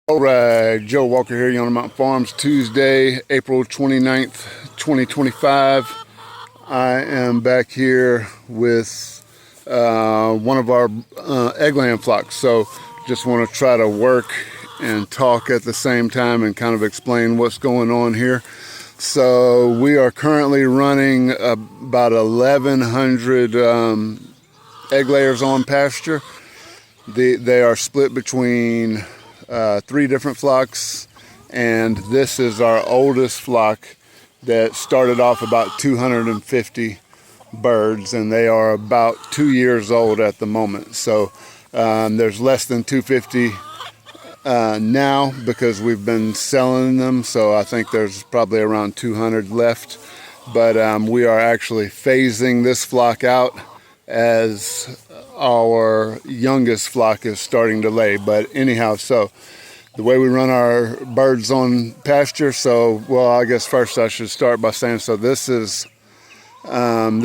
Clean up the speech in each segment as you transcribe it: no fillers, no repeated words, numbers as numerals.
All right, Joe Walker here, Yonah Mountain Farms, Tuesday, April 29th, 2025. I am back here with one of our eggland flocks. So just want to try to work and talk at the same time and kind of explain what's going on here. So we are currently running about 1,100 egg layers on pasture. They are split between 3 different flocks, and this is our oldest flock that started off about 250 birds, and they are about 2 years old at the moment. So there's less than 250 now because we've been selling them, so I think there's probably around 200 left. But we are actually phasing this flock out as our youngest flock is starting to lay. But anyhow, so the way we run our birds on pasture, so well, I guess first I should start by saying, so this is on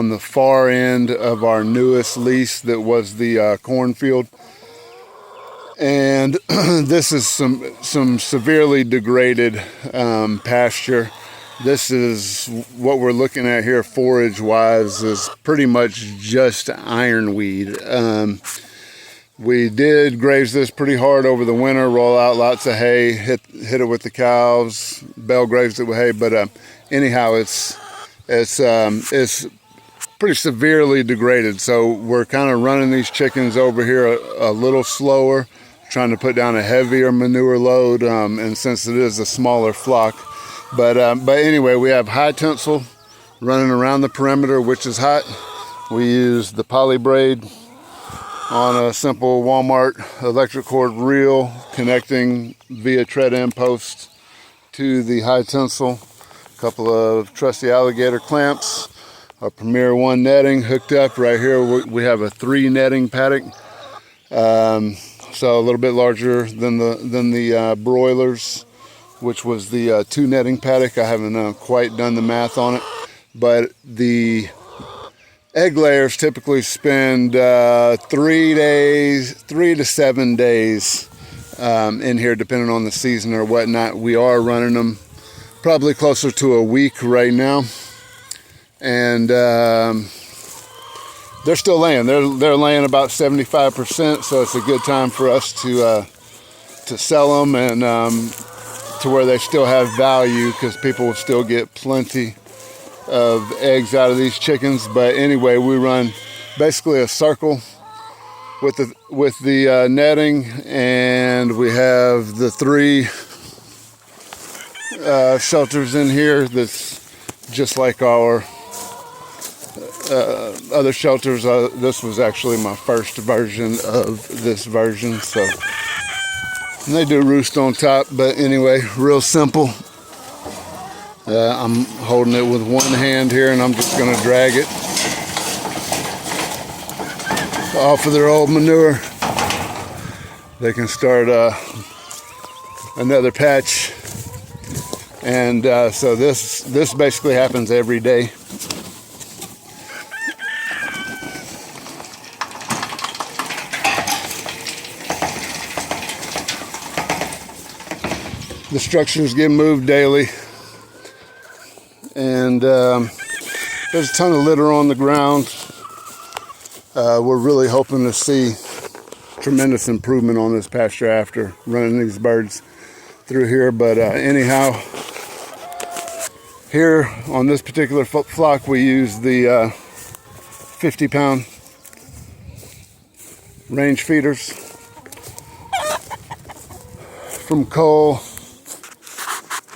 the far end of our newest lease that was the cornfield, and this is some severely degraded pasture. This is what we're looking at here forage wise is pretty much just ironweed. We did graze this pretty hard over the winter, roll out lots of hay, hit it with the cows, bale grazed it with hay. But anyhow, it's pretty severely degraded. So we're kind of running these chickens over here a little slower, trying to put down a heavier manure load, and since it is a smaller flock. But anyway, we have high tensile running around the perimeter, which is hot. We use the poly braid on a simple Walmart electric cord reel connecting via tread end post to the high tensile. A couple of trusty alligator clamps, our Premier 1 netting hooked up. Right here we have a 3 netting paddock, so a little bit larger than the broilers, which was the 2 netting paddock. I haven't quite done the math on it, but the egg layers typically spend 3 to 7 days in here, depending on the season or whatnot. We are running them probably closer to a week right now, and they're still laying. They're laying about 75%, so it's a good time for us to sell them and to where they still have value, because people will still get plenty of eggs out of these chickens. But anyway, we run basically a circle with the netting, and we have the 3 shelters in here. That's just like our other shelters. This was actually my first version of this version, so. And they do roost on top, but anyway, real simple. I'm holding it with one hand here, and I'm just going to drag it off of their old manure. They can start another patch, and so this basically happens every day. The structures get moved daily, and there's a ton of litter on the ground. We're really hoping to see tremendous improvement on this pasture after running these birds through here. But anyhow, here on this particular flock, we use the 50-pound range feeders from Cole,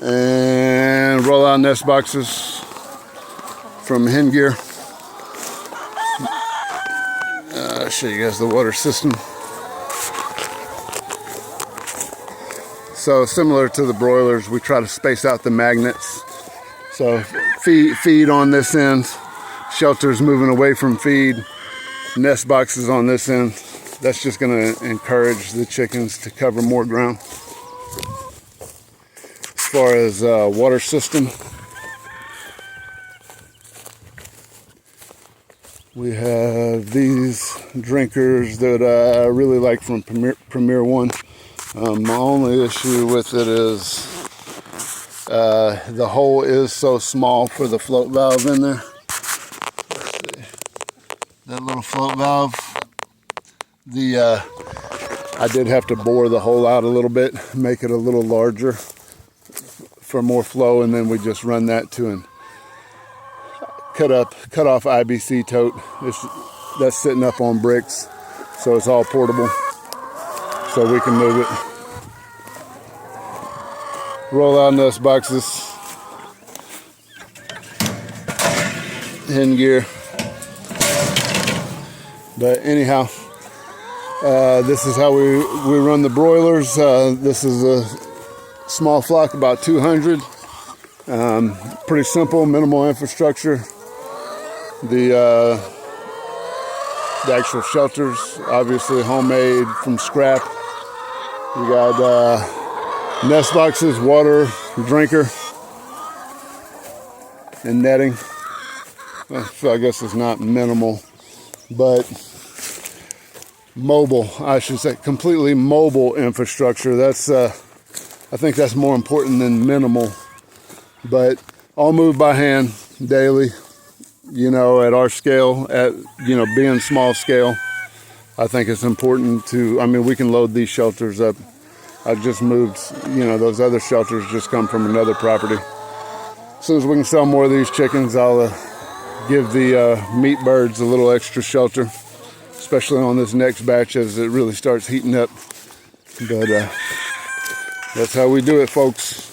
and roll out nest boxes from Hen Gear. I'll show you guys the water system. So similar to the broilers, we try to space out the magnets. So feed on this end, shelters moving away from feed, nest boxes on this end. That's just going to encourage the chickens to cover more ground. As far as water system, we have these drinkers that I really like from Premier 1. My only issue with it is the hole is so small for the float valve in there. Let's see. That little float valve, I did have to bore the hole out a little bit, make it a little larger for more flow, and then we just run that to an cut off IBC tote. That's sitting up on bricks, so it's all portable, so we can move it. Roll out nest boxes, hen gear. But anyhow, this is how we run the broilers. This is a small flock, about 200. Pretty simple, minimal infrastructure. The actual shelters, obviously homemade from scrap. You got nest boxes, water, drinker, and netting. So I guess it's not minimal, but mobile, I should say, completely mobile infrastructure. That's I think that's more important than minimal, but all moved by hand daily. You know, at our scale, at, you know, being small scale, I think it's important to, I mean, we can load these shelters up. I've just moved, you know, those other shelters just come from another property. As soon as we can sell more of these chickens, I'll give the meat birds a little extra shelter, especially on this next batch as it really starts heating up. But that's how we do it, folks.